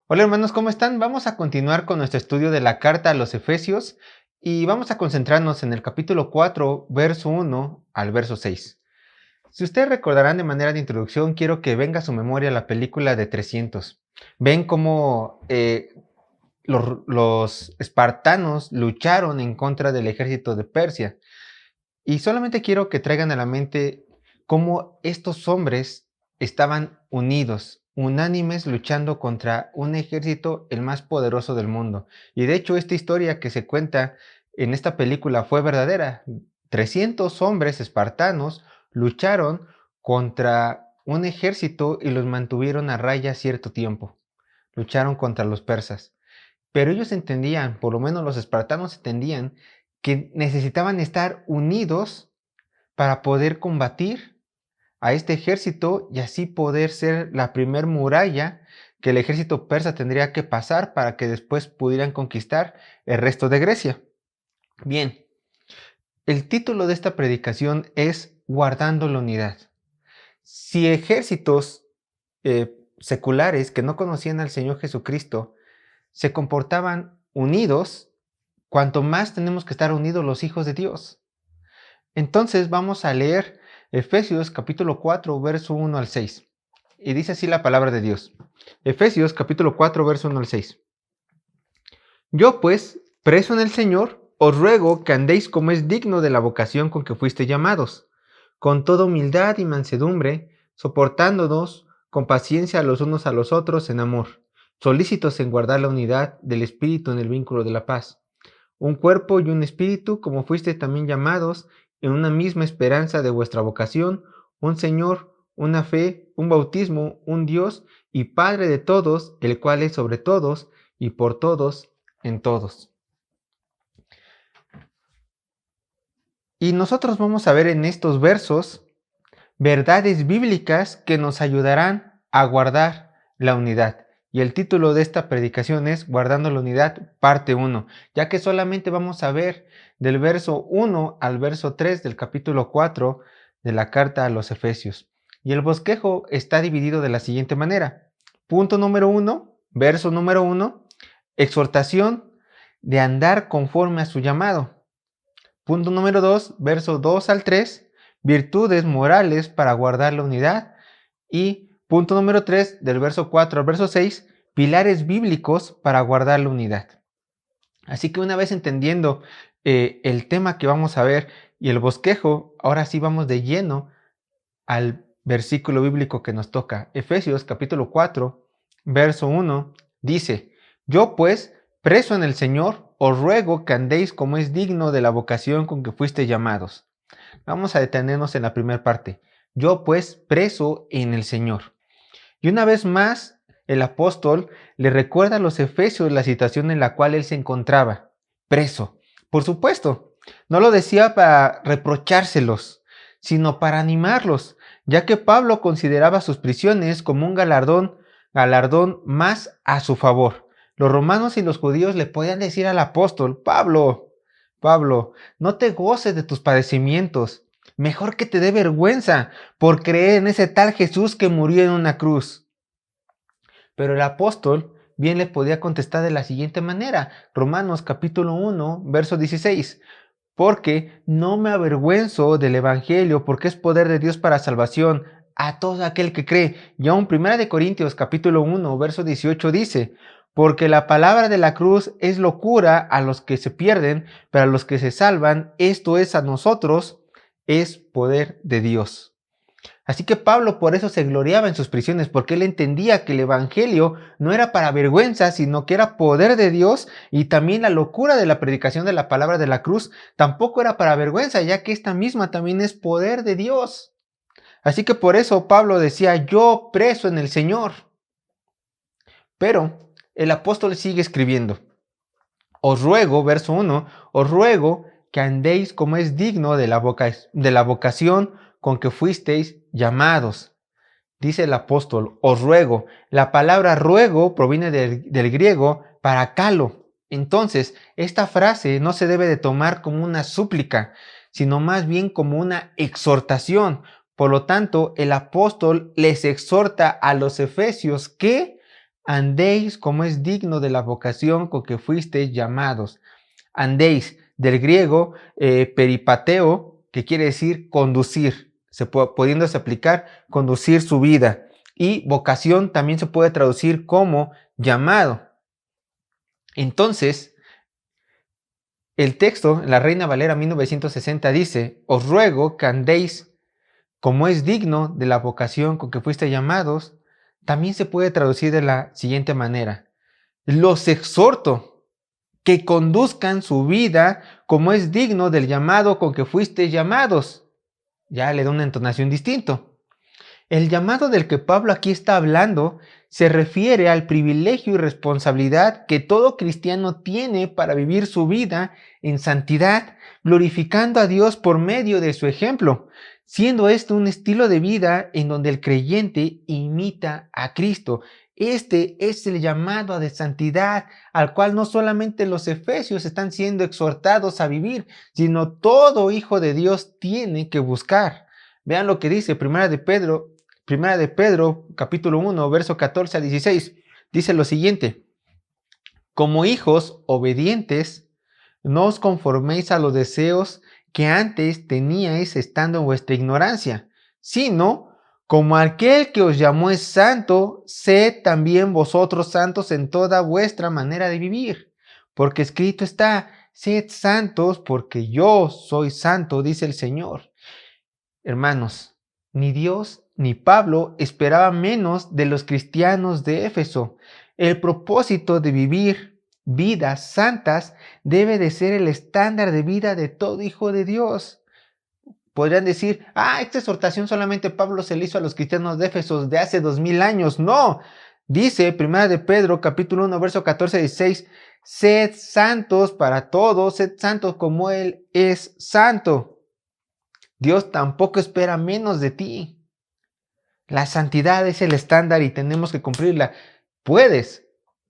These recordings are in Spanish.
Hola hermanos, ¿cómo están? Vamos a continuar con nuestro estudio de la carta a los Efesios y vamos a concentrarnos en el capítulo 4, verso 1 al verso 6. Si ustedes recordarán de manera de introducción, quiero que venga a su memoria la película de 300. Ven cómo los espartanos lucharon en contra del ejército de Persia. Y solamente quiero que traigan a la mente cómo estos hombres estaban unidos, unánimes, luchando contra un ejército el más poderoso del mundo. Y de hecho, esta historia que se cuenta en esta película fue verdadera. 300 hombres espartanos lucharon contra un ejército y los mantuvieron a raya cierto tiempo. Lucharon contra los persas. Pero ellos entendían, por lo menos los espartanos entendían, que necesitaban estar unidos para poder combatir a este ejército y así poder ser la primer muralla que el ejército persa tendría que pasar para que después pudieran conquistar el resto de Grecia. Bien, el título de esta predicación es Guardando la unidad. Si ejércitos seculares que no conocían al Señor Jesucristo se comportaban unidos, cuanto más tenemos que estar unidos los hijos de Dios. Entonces vamos a leer Efesios capítulo 4, verso 1 al 6. Y dice así la palabra de Dios. Efesios capítulo 4, verso 1 al 6. Yo pues, preso en el Señor, os ruego que andéis como es digno de la vocación con que fuiste llamados, con toda humildad y mansedumbre, soportándonos con paciencia los unos a los otros en amor, solícitos en guardar la unidad del Espíritu en el vínculo de la paz. Un cuerpo y un espíritu, como fuisteis también llamados, en una misma esperanza de vuestra vocación, un Señor, una fe, un bautismo, un Dios y Padre de todos, el cual es sobre todos y por todos en todos. Y nosotros vamos a ver en estos versos verdades bíblicas que nos ayudarán a guardar la unidad. Y el título de esta predicación es Guardando la unidad, parte 1, ya que solamente vamos a ver del verso 1 al verso 3 del capítulo 4 de la carta a los Efesios. Y el bosquejo está dividido de la siguiente manera. Punto número 1, verso número 1, exhortación de andar conforme a su llamado. Punto número 2, verso 2 al 3, virtudes morales para guardar la unidad. Y punto número 3, del verso 4 al verso 6, pilares bíblicos para guardar la unidad. Así que una vez entendiendo el tema que vamos a ver y el bosquejo, ahora sí vamos de lleno al versículo bíblico que nos toca. Efesios capítulo 4, verso 1, dice, yo pues, preso en el Señor, os ruego que andéis como es digno de la vocación con que fuiste llamados. Vamos a detenernos en la primera parte. Yo pues, preso en el Señor. Y una vez más, el apóstol le recuerda a los efesios la situación en la cual él se encontraba, preso. Por supuesto, no lo decía para reprochárselos, sino para animarlos, ya que Pablo consideraba sus prisiones como un galardón más a su favor. Los romanos y los judíos le podían decir al apóstol, Pablo, no te goces de tus padecimientos, mejor que te dé vergüenza por creer en ese tal Jesús que murió en una cruz. Pero el apóstol bien le podía contestar de la siguiente manera, Romanos capítulo 1, verso 16, porque no me avergüenzo del evangelio, porque es poder de Dios para salvación a todo aquel que cree. Y aún 1 Corintios capítulo 1, verso 18 dice, porque la palabra de la cruz es locura a los que se pierden, pero a los que se salvan, esto es a nosotros, es poder de Dios. Así que Pablo por eso se gloriaba en sus prisiones, porque él entendía que el Evangelio no era para vergüenza, sino que era poder de Dios, y también la locura de la predicación de la palabra de la cruz tampoco era para vergüenza, ya que esta misma también es poder de Dios. Así que por eso Pablo decía, yo preso en el Señor. Pero el apóstol sigue escribiendo, os ruego, verso 1, os ruego que andéis como es digno de la vocación con que fuisteis llamados. Dice el apóstol, os ruego. La palabra ruego proviene del griego paracalo. Entonces, esta frase no se debe de tomar como una súplica, sino más bien como una exhortación. Por lo tanto, el apóstol les exhorta a los efesios que andéis como es digno de la vocación con que fuisteis llamados. Andéis, del griego peripateo, que quiere decir conducir, pudiéndose aplicar conducir su vida. Y vocación también se puede traducir como llamado. Entonces, el texto, en la Reina Valera 1960 dice, os ruego que andéis como es digno de la vocación con que fuiste llamados. También se puede traducir de la siguiente manera, los exhorto que conduzcan su vida como es digno del llamado con que fuiste llamados. Ya le da una entonación distinta. El llamado del que Pablo aquí está hablando se refiere al privilegio y responsabilidad que todo cristiano tiene para vivir su vida en santidad, glorificando a Dios por medio de su ejemplo, siendo esto un estilo de vida en donde el creyente imita a Cristo. Este es el llamado de santidad al cual no solamente los efesios están siendo exhortados a vivir, sino todo hijo de Dios tiene que buscar. Vean lo que dice Primera de Pedro, capítulo 1, verso 14 a 16. Dice lo siguiente: como hijos obedientes, no os conforméis a los deseos que antes teníais estando en vuestra ignorancia, sino como aquel que os llamó es santo, sed también vosotros santos en toda vuestra manera de vivir. Porque escrito está, sed santos porque yo soy santo, dice el Señor. Hermanos, ni Dios ni Pablo esperaban menos de los cristianos de Éfeso. El propósito de vivir vidas santas debe de ser el estándar de vida de todo hijo de Dios. Podrían decir, esta exhortación solamente Pablo se le hizo a los cristianos de Éfeso de hace 2000 años. No, dice 1 de Pedro capítulo 1 verso 14 y 16, sed santos para todos, sed santos como Él es santo. Dios tampoco espera menos de ti. La santidad es el estándar y tenemos que cumplirla. Puedes.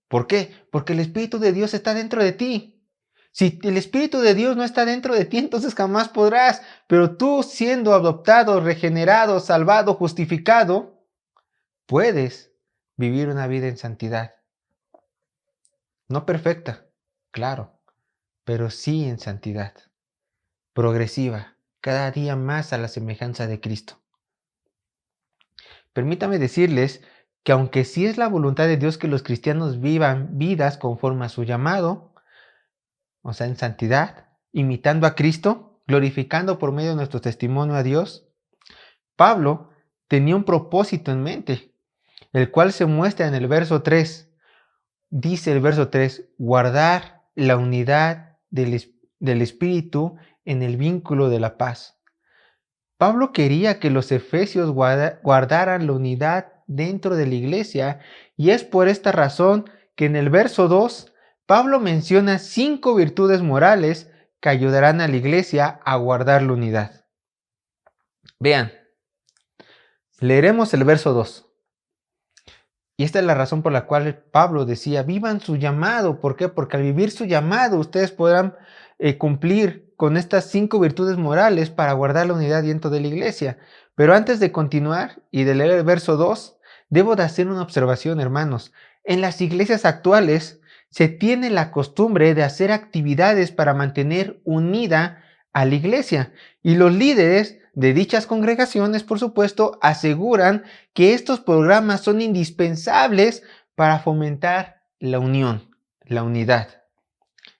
¿Por qué? Porque el Espíritu de Dios está dentro de ti. Si el Espíritu de Dios no está dentro de ti, entonces jamás podrás. Pero tú, siendo adoptado, regenerado, salvado, justificado, puedes vivir una vida en santidad. No perfecta, claro, pero sí en santidad. Progresiva, cada día más a la semejanza de Cristo. Permítame decirles que aunque sí es la voluntad de Dios que los cristianos vivan vidas conforme a su llamado, o sea, en santidad, imitando a Cristo, glorificando por medio de nuestro testimonio a Dios, Pablo tenía un propósito en mente, el cual se muestra en el verso 3. Dice el verso 3, guardar la unidad del Espíritu en el vínculo de la paz. Pablo quería que los efesios guardaran la unidad dentro de la iglesia, y es por esta razón que en el verso 2 Pablo menciona 5 virtudes morales que ayudarán a la iglesia a guardar la unidad. Vean, leeremos el verso 2. Y esta es la razón por la cual Pablo decía, vivan su llamado. ¿Por qué? Porque al vivir su llamado ustedes podrán cumplir con estas 5 virtudes morales para guardar la unidad dentro de la iglesia. Pero antes de continuar y de leer el verso 2, debo de hacer una observación, hermanos. En las iglesias actuales se tiene la costumbre de hacer actividades para mantener unida a la iglesia, y los líderes de dichas congregaciones, por supuesto, aseguran que estos programas son indispensables para fomentar la unión, la unidad.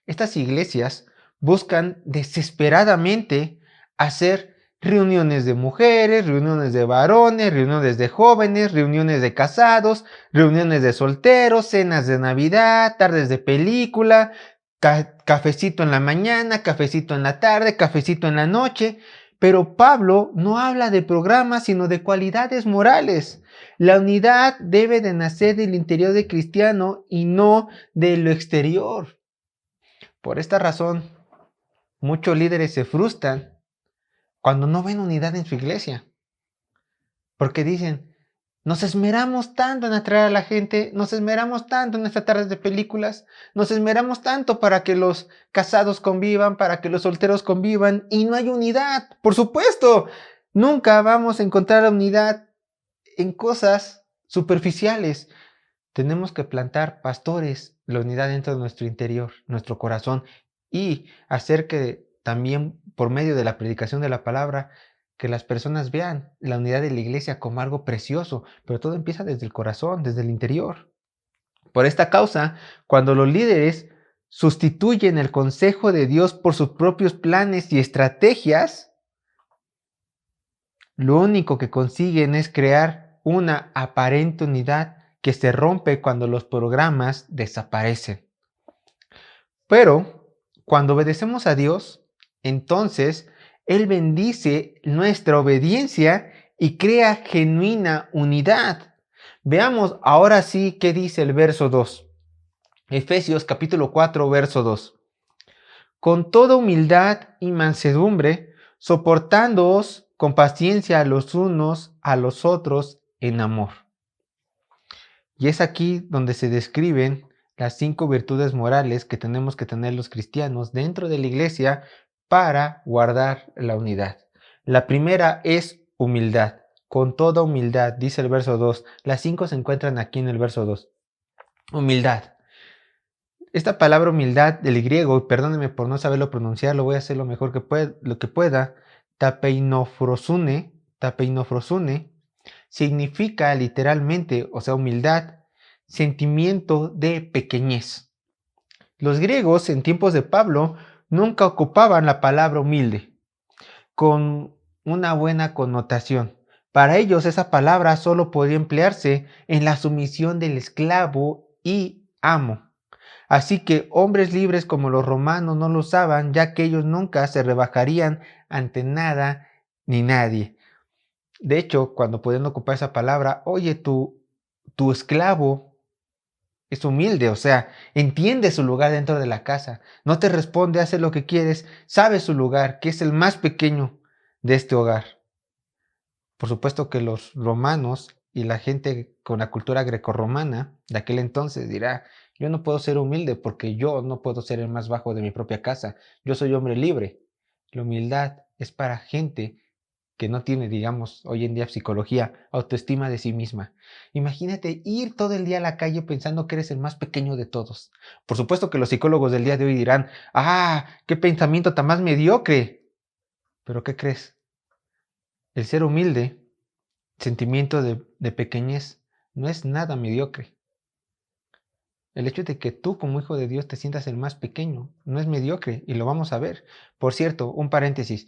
Estas iglesias buscan desesperadamente hacer reuniones de mujeres, reuniones de varones, reuniones de jóvenes, reuniones de casados, reuniones de solteros, cenas de Navidad, tardes de película, cafecito en la mañana, cafecito en la tarde, cafecito en la noche. Pero Pablo no habla de programas, sino de cualidades morales. La unidad debe de nacer del interior del cristiano y no de lo exterior. Por esta razón, muchos líderes se frustran cuando no ven unidad en su iglesia. Porque dicen, nos esmeramos tanto en atraer a la gente, nos esmeramos tanto en estas tardes de películas, nos esmeramos tanto para que los casados convivan, para que los solteros convivan, y no hay unidad. Por supuesto, nunca vamos a encontrar la unidad en cosas superficiales. Tenemos que plantar, pastores, la unidad dentro de nuestro interior, nuestro corazón, y hacer que también por medio de la predicación de la palabra, que las personas vean la unidad de la iglesia como algo precioso, pero todo empieza desde el corazón, desde el interior. Por esta causa, cuando los líderes sustituyen el consejo de Dios por sus propios planes y estrategias, lo único que consiguen es crear una aparente unidad que se rompe cuando los programas desaparecen. Pero cuando obedecemos a Dios, entonces Él bendice nuestra obediencia y crea genuina unidad. Veamos ahora sí qué dice el verso 2. Efesios capítulo 4, verso 2. Con toda humildad y mansedumbre, soportándoos con paciencia los unos a los otros en amor. Y es aquí donde se describen las 5 virtudes morales que tenemos que tener los cristianos dentro de la iglesia para guardar la unidad. La primera es humildad, con toda humildad, dice el verso 2. Las 5 se encuentran aquí en el verso 2. Humildad. Esta palabra humildad del griego, perdónenme por no saberlo pronunciar, lo voy a hacer lo mejor que pueda, tapeinofrosune, significa literalmente, o sea, humildad, sentimiento de pequeñez. Los griegos en tiempos de Pablo nunca ocupaban la palabra humilde con una buena connotación. Para ellos esa palabra solo podía emplearse en la sumisión del esclavo y amo. Así que hombres libres como los romanos no lo usaban, ya que ellos nunca se rebajarían ante nada ni nadie. De hecho, cuando podían ocupar esa palabra, oye, tu esclavo es humilde, o sea, entiende su lugar dentro de la casa, no te responde, hace lo que quieres, sabe su lugar, que es el más pequeño de este hogar. Por supuesto que los romanos y la gente con la cultura grecorromana de aquel entonces dirá, yo no puedo ser humilde porque yo no puedo ser el más bajo de mi propia casa, yo soy hombre libre. La humildad es para gente que no tiene, digamos, hoy en día psicología, autoestima de sí misma. Imagínate ir todo el día a la calle pensando que eres el más pequeño de todos. Por supuesto que los psicólogos del día de hoy dirán, qué pensamiento tan más mediocre. Pero ¿qué crees? El ser humilde, sentimiento de pequeñez, no es nada mediocre. El hecho de que tú como hijo de Dios te sientas el más pequeño no es mediocre y lo vamos a ver. Por cierto, un paréntesis.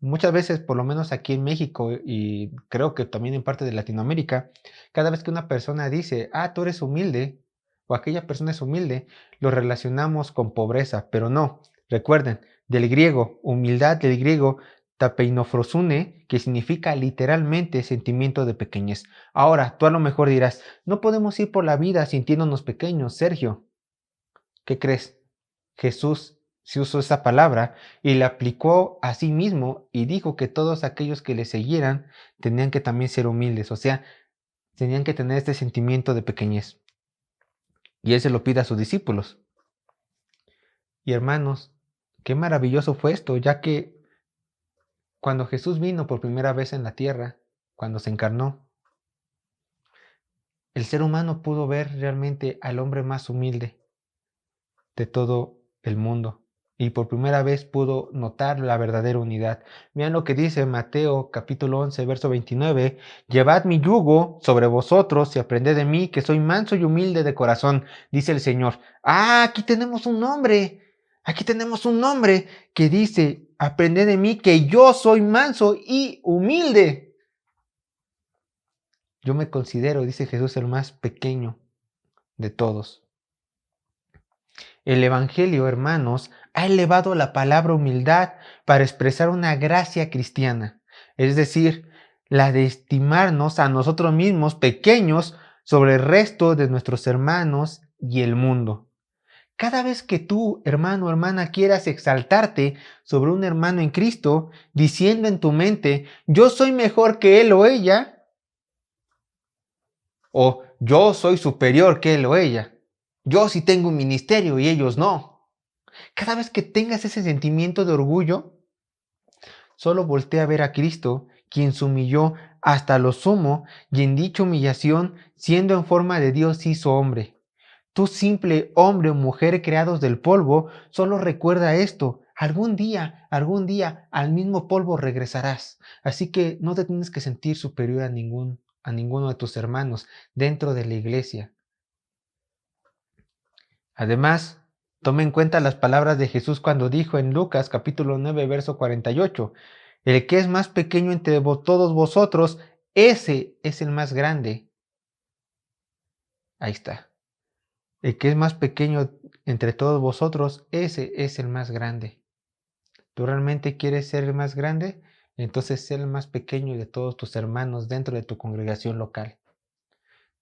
Muchas veces, por lo menos aquí en México y creo que también en parte de Latinoamérica, cada vez que una persona dice, tú eres humilde o aquella persona es humilde, lo relacionamos con pobreza, pero no. Recuerden, del griego, humildad del griego, tapeinofrosune, que significa literalmente sentimiento de pequeñez. Ahora, tú a lo mejor dirás, no podemos ir por la vida sintiéndonos pequeños, Sergio. ¿Qué crees? Jesús se usó esa palabra y la aplicó a sí mismo y dijo que todos aquellos que le siguieran tenían que también ser humildes, o sea, tenían que tener este sentimiento de pequeñez. Y él se lo pide a sus discípulos. Y hermanos, qué maravilloso fue esto, ya que cuando Jesús vino por primera vez en la tierra, cuando se encarnó, el ser humano pudo ver realmente al hombre más humilde de todo el mundo y por primera vez pudo notar la verdadera unidad. Vean lo que dice Mateo capítulo 11, verso 29. Llevad mi yugo sobre vosotros y aprended de mí, que soy manso y humilde de corazón, dice el Señor. Aquí tenemos un nombre. Aquí tenemos un nombre que dice, aprended de mí, que yo soy manso y humilde. Yo me considero, dice Jesús, el más pequeño de todos. El Evangelio, hermanos, ha elevado la palabra humildad para expresar una gracia cristiana, es decir, la de estimarnos a nosotros mismos pequeños sobre el resto de nuestros hermanos y el mundo. Cada vez que tú, hermano o hermana, quieras exaltarte sobre un hermano en Cristo, diciendo en tu mente, yo soy mejor que él o ella, o yo soy superior que él o ella, yo sí tengo un ministerio y ellos no. Cada vez que tengas ese sentimiento de orgullo, solo voltea a ver a Cristo, quien se humilló hasta lo sumo, y en dicha humillación, siendo en forma de Dios, hizo hombre. Tú, simple hombre o mujer creados del polvo, solo recuerda esto: algún día, al mismo polvo regresarás. Así que no te tienes que sentir superior a ninguno de tus hermanos dentro de la iglesia. Además, toma en cuenta las palabras de Jesús cuando dijo en Lucas capítulo 9, verso 48: el que es más pequeño entre todos vosotros, ese es el más grande. Ahí está. El que es más pequeño entre todos vosotros, ese es el más grande. ¿Tú realmente quieres ser el más grande? Entonces sé el más pequeño de todos tus hermanos dentro de tu congregación local.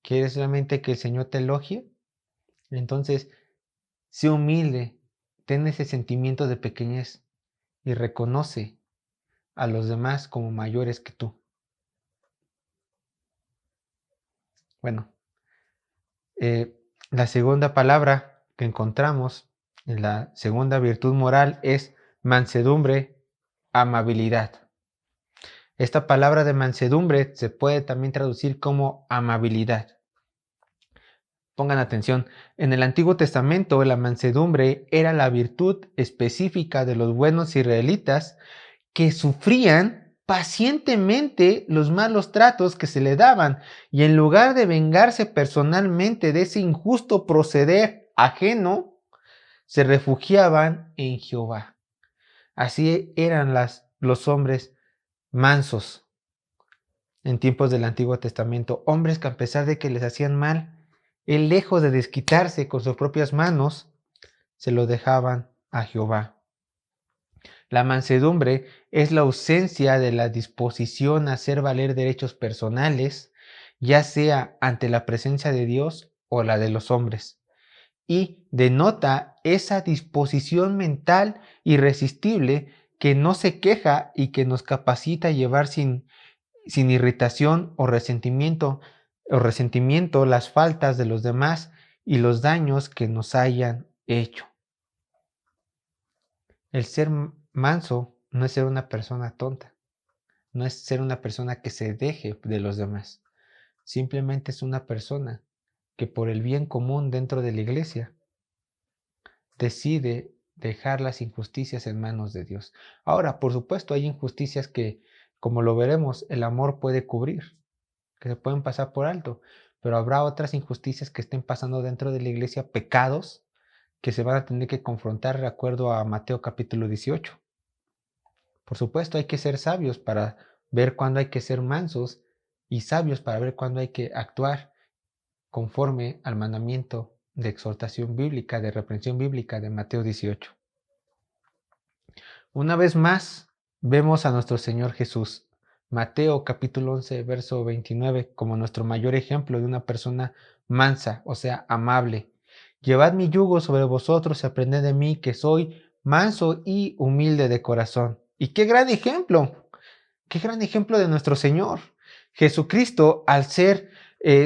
¿Quieres realmente que el Señor te elogie? Entonces, sé humilde, ten ese sentimiento de pequeñez y reconoce a los demás como mayores que tú. Bueno, la segunda palabra que encontramos en la segunda virtud moral es mansedumbre, amabilidad. Esta palabra de mansedumbre se puede también traducir como amabilidad. Pongan atención, en el Antiguo Testamento la mansedumbre era la virtud específica de los buenos israelitas que sufrían pacientemente los malos tratos que se le daban, y en lugar de vengarse personalmente de ese injusto proceder ajeno, se refugiaban en Jehová. Así eran los hombres mansos en tiempos del Antiguo Testamento, hombres que a pesar de que les hacían mal, él, lejos de desquitarse con sus propias manos, se lo dejaban a Jehová. La mansedumbre es la ausencia de la disposición a hacer valer derechos personales, ya sea ante la presencia de Dios o la de los hombres, y denota esa disposición mental irresistible que no se queja y que nos capacita a llevar sin irritación o resentimiento las faltas de los demás y los daños que nos hayan hecho. El ser manso no es ser una persona tonta, no es ser una persona que se deje de los demás. Simplemente es una persona que por el bien común dentro de la iglesia decide dejar las injusticias en manos de Dios. Ahora, por supuesto, hay injusticias que, como lo veremos, el amor puede cubrir, que se pueden pasar por alto, pero habrá otras injusticias que estén pasando dentro de la iglesia, pecados que se van a tener que confrontar de acuerdo a Mateo capítulo 18. Por supuesto, hay que ser sabios para ver cuándo hay que ser mansos y sabios para ver cuándo hay que actuar conforme al mandamiento de exhortación bíblica, de reprensión bíblica de Mateo 18. Una vez más, vemos a nuestro Señor Jesús, Mateo capítulo 11, verso 29, como nuestro mayor ejemplo de una persona mansa, o sea, amable. Llevad mi yugo sobre vosotros y aprended de mí, que soy manso y humilde de corazón. Y qué gran ejemplo de nuestro Señor. Jesucristo, al ser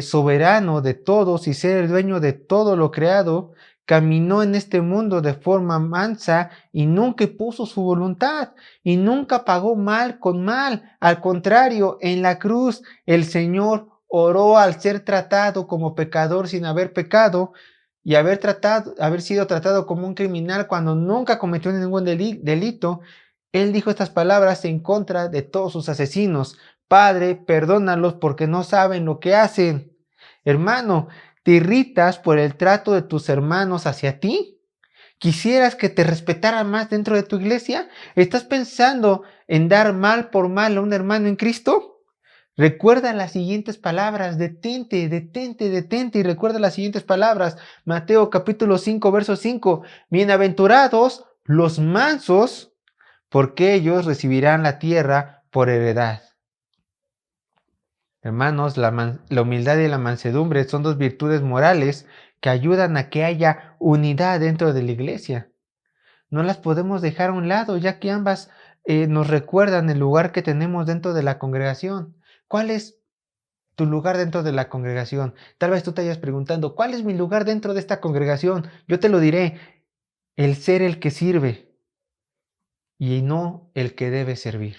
soberano de todos y ser el dueño de todo lo creado, caminó en este mundo de forma mansa y nunca puso su voluntad y nunca pagó mal con mal. Al contrario, en la cruz el Señor oró al ser tratado como pecador sin haber pecado y haber sido tratado como un criminal cuando nunca cometió ningún delito. Él dijo estas palabras en contra de todos sus asesinos: Padre, perdónalos porque no saben lo que hacen. Hermano, ¿te irritas por el trato de tus hermanos hacia ti? ¿Quisieras que te respetaran más dentro de tu iglesia? ¿Estás pensando en dar mal por mal a un hermano en Cristo? Recuerda las siguientes palabras, detente y recuerda las siguientes palabras. Mateo capítulo 5, verso 5. Bienaventurados los mansos, porque ellos recibirán la tierra por heredad. Hermanos, la humildad y la mansedumbre son dos virtudes morales que ayudan a que haya unidad dentro de la iglesia. No las podemos dejar a un lado, ya que ambas nos recuerdan el lugar que tenemos dentro de la congregación. ¿Cuál es tu lugar dentro de la congregación? Tal vez tú te hayas preguntando, ¿cuál es mi lugar dentro de esta congregación? Yo te lo diré: el ser el que sirve y no el que debe servir.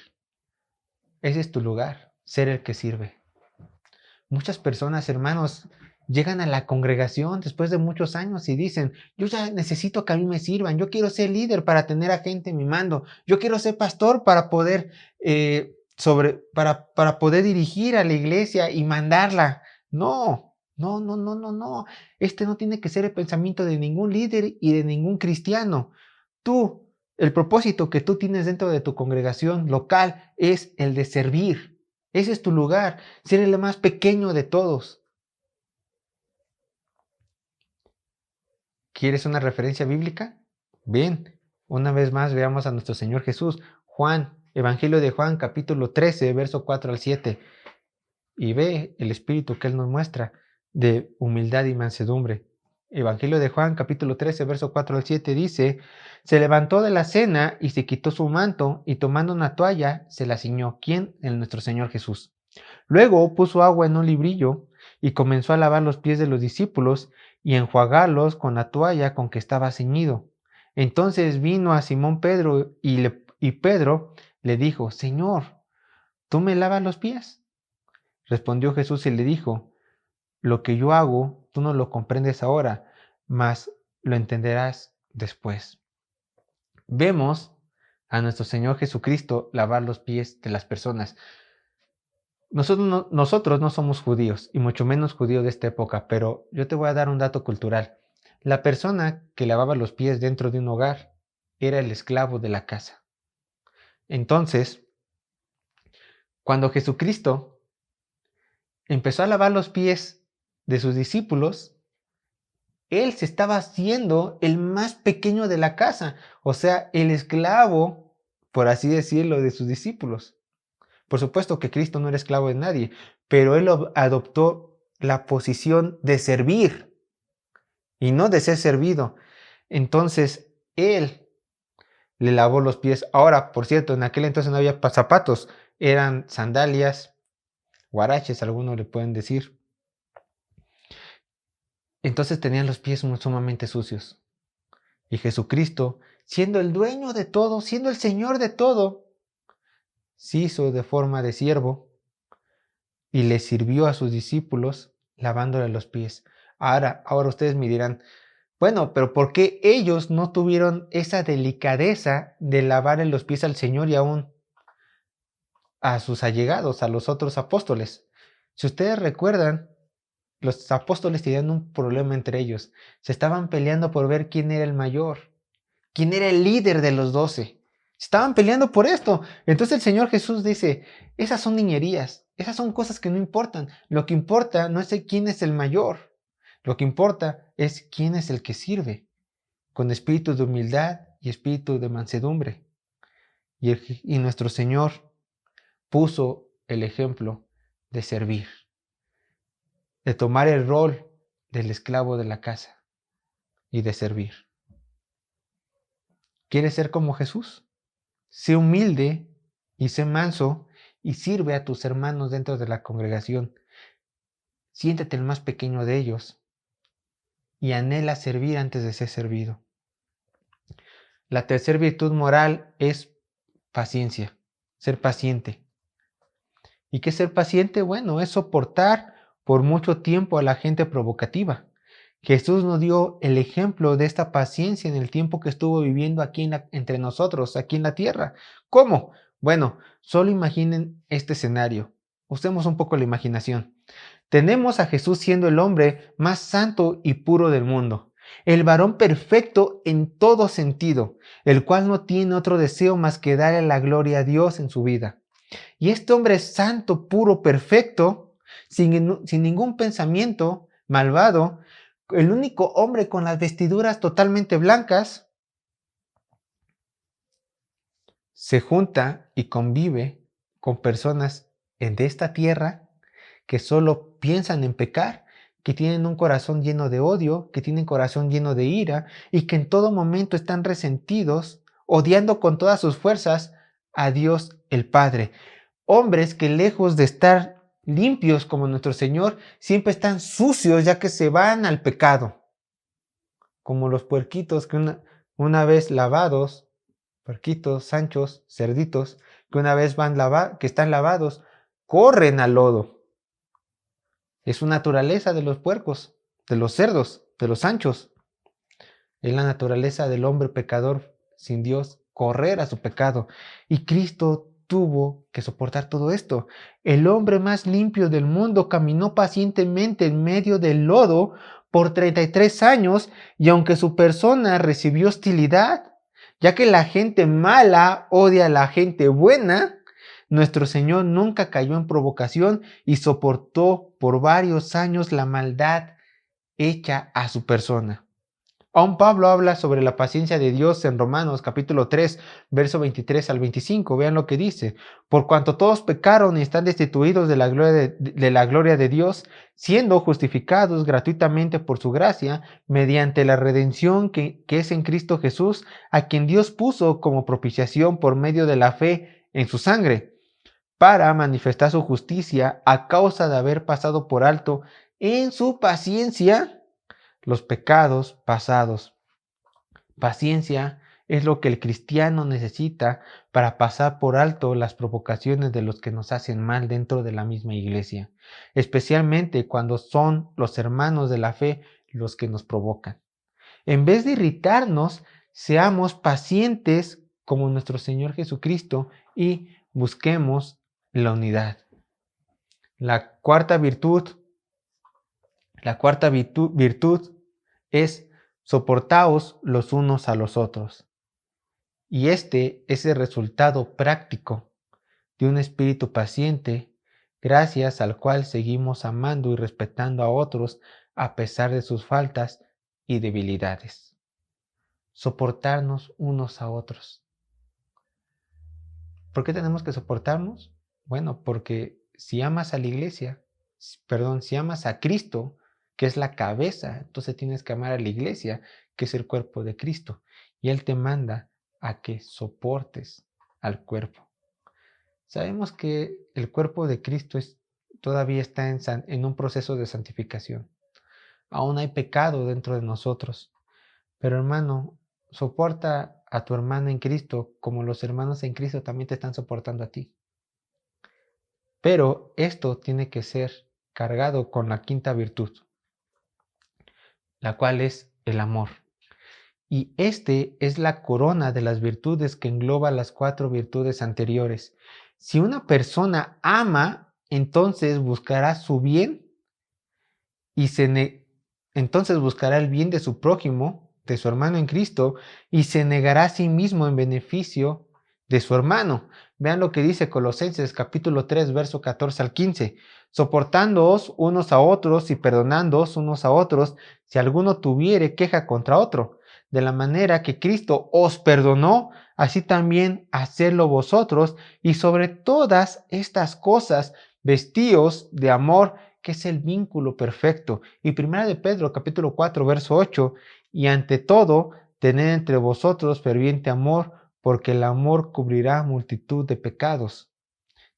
Ese es tu lugar. ser el que sirve. Muchas personas, hermanos, llegan a la congregación después de muchos años y dicen, yo ya necesito que a mí me sirvan, yo quiero ser líder para tener a gente en mi mando, yo quiero ser pastor para poder, para poder dirigir a la iglesia y mandarla. No, no, no, no, no, no. Este no tiene que ser el pensamiento de ningún líder y de ningún cristiano. Tú, el propósito que tú tienes dentro de tu congregación local es el de servir. Ese es tu lugar, ser el más pequeño de todos. ¿Quieres una referencia bíblica? Bien, una vez más veamos a nuestro Señor Jesús. Juan, Evangelio de Juan, capítulo 13, verso 4 al 7. Y ve el espíritu que Él nos muestra de humildad y mansedumbre. Evangelio de Juan, capítulo 13, verso 4 al 7 dice, se levantó de la cena y se quitó su manto y tomando una toalla se la ciñó. ¿Quién? El nuestro Señor Jesús. Luego puso agua en un librillo y comenzó a lavar los pies de los discípulos y enjuagarlos con la toalla con que estaba ceñido. Entonces vino a Simón Pedro y Pedro le dijo, Señor, ¿tú me lavas los pies? Respondió Jesús y le dijo, lo que yo hago tú no lo comprendes ahora, mas lo entenderás después. Vemos a nuestro Señor Jesucristo lavar los pies de las personas. Nosotros no somos judíos, y mucho menos judíos de esta época, pero yo te voy a dar un dato cultural. La persona que lavaba los pies dentro de un hogar era el esclavo de la casa. Entonces, cuando Jesucristo empezó a lavar los pies de sus discípulos, Él se estaba haciendo el más pequeño de la casa, o sea, el esclavo, por así decirlo, de sus discípulos. Por supuesto que Cristo no era esclavo de nadie, pero Él adoptó la posición de servir y no de ser servido. Entonces, Él le lavó los pies. Ahora, por cierto, en aquel entonces no había zapatos, eran sandalias, guaraches, algunos le pueden decir. Entonces tenían los pies sumamente sucios. Y Jesucristo, siendo el dueño de todo, siendo el Señor de todo, se hizo de forma de siervo y le sirvió a sus discípulos lavándole los pies. Ahora ustedes me dirán, bueno, pero ¿por qué ellos no tuvieron esa delicadeza de lavarle los pies al Señor y aún a sus allegados, a los otros apóstoles? Si ustedes recuerdan, los apóstoles tenían un problema entre ellos. Se estaban peleando por ver quién era el mayor, quién era el líder de los 12. Estaban peleando por esto. Entonces el Señor Jesús dice, esas son niñerías, esas son cosas que no importan. Lo que importa no es quién es el mayor. Lo que importa es quién es el que sirve, con espíritu de humildad y espíritu de mansedumbre. Y nuestro Señor puso el ejemplo de servir, de tomar el rol del esclavo de la casa y de servir. ¿Quieres ser como Jesús? Sé humilde y sé manso y sirve a tus hermanos dentro de la congregación. Siéntete el más pequeño de ellos y anhela servir antes de ser servido. La tercera virtud moral es paciencia, ser paciente. ¿Y qué es ser paciente? Bueno, es soportar por mucho tiempo a la gente provocativa. Jesús nos dio el ejemplo de esta paciencia en el tiempo que estuvo viviendo aquí entre nosotros, aquí en la tierra. ¿Cómo? Bueno, solo imaginen este escenario. Usemos un poco la imaginación. Tenemos a Jesús siendo el hombre más santo y puro del mundo, el varón perfecto en todo sentido, el cual no tiene otro deseo más que darle la gloria a Dios en su vida. Y este hombre santo, puro, perfecto, sin ningún pensamiento malvado, el único hombre con las vestiduras totalmente blancas, se junta y convive con personas de esta tierra que solo piensan en pecar, que tienen un corazón lleno de odio, que tienen corazón lleno de ira y que en todo momento están resentidos, odiando con todas sus fuerzas a Dios el Padre. Hombres que lejos de estar limpios como nuestro Señor, siempre están sucios ya que se van al pecado. Como los puerquitos que una vez lavados, puerquitos, sanchos, cerditos, que una vez que están lavados, corren al lodo. Es su naturaleza de los puercos, de los cerdos, de los anchos. Es la naturaleza del hombre pecador sin Dios, correr a su pecado. Y Cristo tuvo que soportar todo esto. El hombre más limpio del mundo caminó pacientemente en medio del lodo por 33 años y aunque su persona recibió hostilidad, ya que la gente mala odia a la gente buena, nuestro Señor nunca cayó en provocación y soportó por varios años la maldad hecha a su persona. Aún Pablo habla sobre la paciencia de Dios en Romanos capítulo 3, verso 23 al 25. Vean lo que dice. Por cuanto todos pecaron y están destituidos de la gloria de Dios, siendo justificados gratuitamente por su gracia, mediante la redención que es en Cristo Jesús, a quien Dios puso como propiciación por medio de la fe en su sangre, para manifestar su justicia a causa de haber pasado por alto en su paciencia los pecados pasados. Paciencia es lo que el cristiano necesita para pasar por alto las provocaciones de los que nos hacen mal dentro de la misma iglesia, especialmente cuando son los hermanos de la fe los que nos provocan. En vez de irritarnos, seamos pacientes como nuestro Señor Jesucristo y busquemos la unidad. La cuarta virtud es soportaos los unos a los otros. Y este es el resultado práctico de un espíritu paciente, gracias al cual seguimos amando y respetando a otros a pesar de sus faltas y debilidades. Soportarnos unos a otros. ¿Por qué tenemos que soportarnos? Bueno, porque si amas a la iglesia, si amas a Cristo, que es la cabeza, entonces tienes que amar a la iglesia, que es el cuerpo de Cristo. Y Él te manda a que soportes al cuerpo. Sabemos que el cuerpo de Cristo todavía está en un proceso de santificación. Aún hay pecado dentro de nosotros. Pero hermano, soporta a tu hermano en Cristo como los hermanos en Cristo también te están soportando a ti. Pero esto tiene que ser cargado con la quinta virtud, la cual es el amor. Y este es la corona de las virtudes que engloba las 4 virtudes anteriores. Si una persona ama, entonces buscará su bien y entonces buscará el bien de su prójimo, de su hermano en Cristo, y se negará a sí mismo en beneficio de su hermano. Vean lo que dice Colosenses capítulo 3, verso 14 al 15. Soportándoos unos a otros y perdonándoos unos a otros, si alguno tuviere queja contra otro. De la manera que Cristo os perdonó, así también hacedlo vosotros, y sobre todas estas cosas, vestíos de amor, que es el vínculo perfecto. Y primera de Pedro, capítulo 4, verso 8, y ante todo, tened entre vosotros ferviente amor, porque el amor cubrirá multitud de pecados.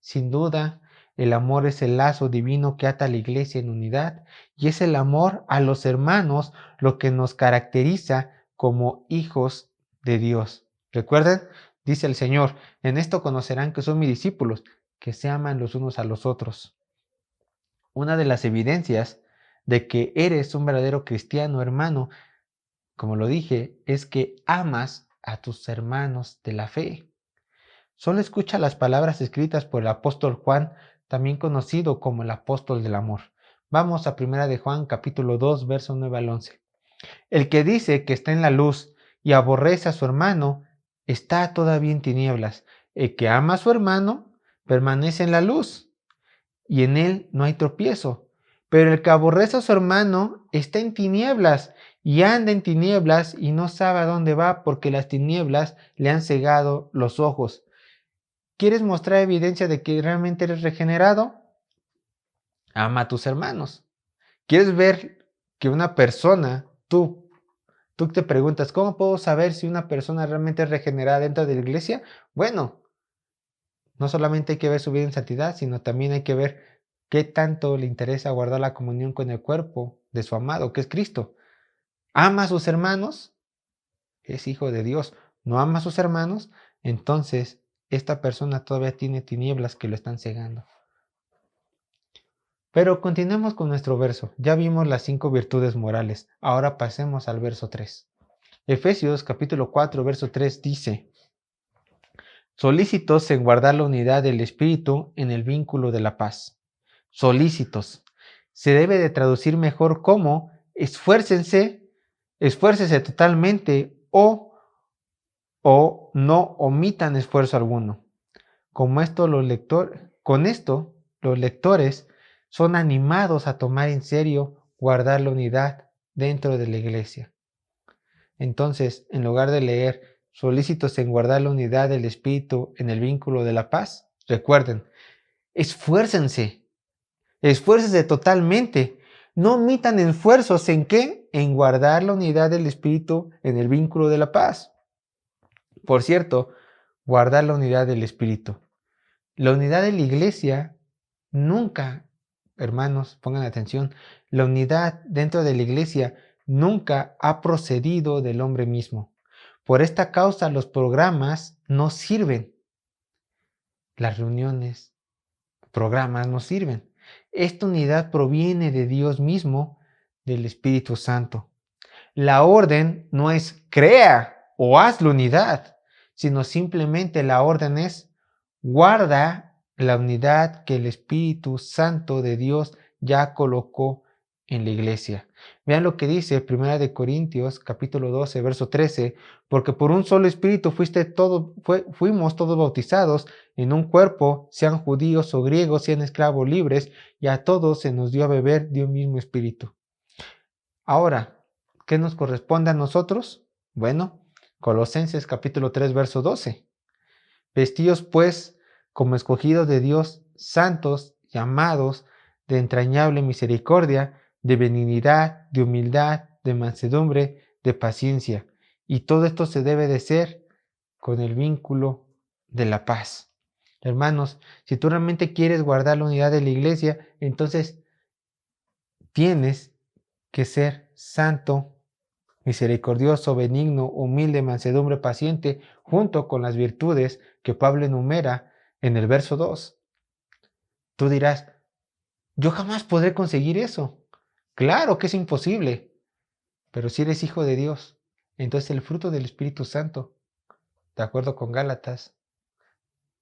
Sin duda, el amor es el lazo divino que ata a la iglesia en unidad, y es el amor a los hermanos lo que nos caracteriza como hijos de Dios. ¿Recuerden? Dice el Señor, en esto conocerán que son mis discípulos, que se aman los unos a los otros. Una de las evidencias de que eres un verdadero cristiano, hermano, como lo dije, es que amas a tus hermanos de la fe. Solo escucha las palabras escritas por el apóstol Juan, también conocido como el apóstol del amor. Vamos a 1 de Juan capítulo 2, verso 9 al 11. El que dice que está en la luz y aborrece a su hermano, está todavía en tinieblas. El que ama a su hermano, permanece en la luz, y en él no hay tropiezo. Pero el que aborrece a su hermano está en tinieblas y anda en tinieblas y no sabe a dónde va porque las tinieblas le han cegado los ojos. ¿Quieres mostrar evidencia de que realmente eres regenerado? Ama a tus hermanos. ¿Quieres ver que una persona, tú te preguntas, ¿cómo puedo saber si una persona realmente es regenerada dentro de la iglesia? Bueno, no solamente hay que ver su vida en santidad, sino también hay que ver qué tanto le interesa guardar la comunión con el cuerpo de su amado, que es Cristo. ¿Ama a sus hermanos? Es hijo de Dios. ¿No ama a sus hermanos? Entonces, esta persona todavía tiene tinieblas que lo están cegando. Pero continuemos con nuestro verso. Ya vimos las 5 virtudes morales. Ahora pasemos al verso 3. Efesios capítulo 4, verso 3 dice: solícitos en guardar la unidad del espíritu en el vínculo de la paz. Solícitos. Se debe de traducir mejor como esfuércense, esfuércese totalmente o no omitan esfuerzo alguno. Con esto, los lectores son animados a tomar en serio guardar la unidad dentro de la iglesia. Entonces, en lugar de leer solícitos en guardar la unidad del espíritu en el vínculo de la paz, recuerden, esfuércense, esfuércense totalmente. No omitan esfuerzos en qué? En guardar la unidad del espíritu en el vínculo de la paz. Por cierto, guardar la unidad del espíritu. La unidad de la iglesia nunca, hermanos, pongan atención, la unidad dentro de la iglesia nunca ha procedido del hombre mismo. Por esta causa los programas no sirven. Las reuniones, programas no sirven. Esta unidad proviene de Dios mismo, del Espíritu Santo. La orden no es crea o haz la unidad, sino simplemente la orden es guarda la unidad que el Espíritu Santo de Dios ya colocó en la iglesia. Vean lo que dice 1 Corintios capítulo 12, verso 13, porque por un solo espíritu fuimos todos bautizados en un cuerpo, sean judíos o griegos, sean esclavos libres, y a todos se nos dio a beber de un mismo espíritu. Ahora, ¿qué nos corresponde a nosotros? Bueno, Colosenses capítulo 3, verso 12. Vestidos pues como escogidos de Dios, santos, llamados de entrañable misericordia, de benignidad, de humildad, de mansedumbre, de paciencia. Y todo esto se debe de ser con el vínculo de la paz. Hermanos, si tú realmente quieres guardar la unidad de la iglesia, entonces tienes que ser santo, misericordioso, benigno, humilde, mansedumbre, paciente, junto con las virtudes que Pablo enumera en el verso 2. Tú dirás, yo jamás podré conseguir eso. Claro que es imposible, pero si eres hijo de Dios, entonces el fruto del Espíritu Santo, de acuerdo con Gálatas,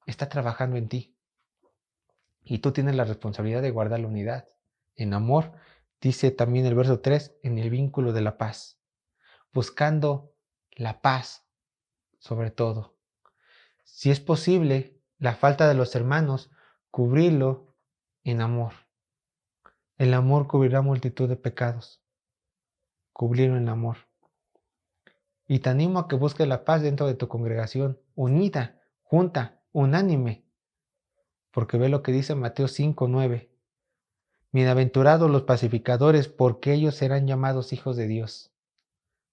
está trabajando en ti. Y tú tienes la responsabilidad de guardar la unidad. En amor, dice también el verso 3, en el vínculo de la paz. Buscando la paz sobre todo. Si es posible, la falta de los hermanos, cubrirlo en amor. El amor cubrirá multitud de pecados. Cubrirlo en amor. Y te animo a que busques la paz dentro de tu congregación, unida, junta, unánime. Porque ve lo que dice Mateo 5:9. Bienaventurados los pacificadores, porque ellos serán llamados hijos de Dios.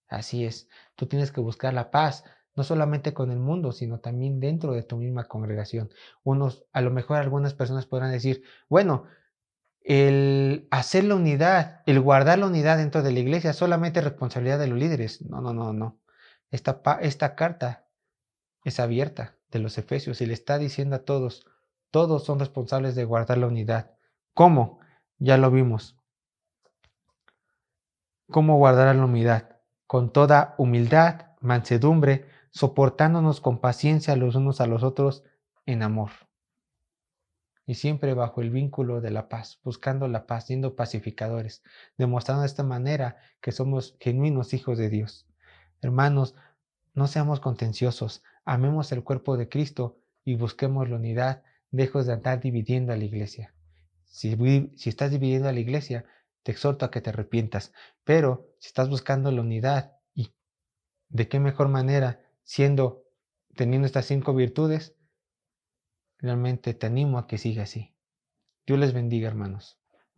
Así es, tú tienes que buscar la paz, no solamente con el mundo, sino también dentro de tu misma congregación. A lo mejor algunas personas podrán decir, bueno, el hacer la unidad, el guardar la unidad dentro de la iglesia, solamente es responsabilidad de los líderes. No, no, no, no. Esta carta es abierta de los Efesios y le está diciendo a todos son responsables de guardar la unidad. ¿Cómo? Ya lo vimos. ¿Cómo guardar la unidad? Con toda humildad, mansedumbre, soportándonos con paciencia los unos a los otros en amor. Y siempre bajo el vínculo de la paz, buscando la paz, siendo pacificadores, demostrando de esta manera que somos genuinos hijos de Dios. Hermanos, no seamos contenciosos, amemos el cuerpo de Cristo y busquemos la unidad, lejos de andar dividiendo a la iglesia. Si estás dividiendo a la iglesia, te exhorto a que te arrepientas, pero si estás buscando la unidad, ¿y de qué mejor manera teniendo estas 5 virtudes? Realmente te animo a que siga así. Dios les bendiga, hermanos.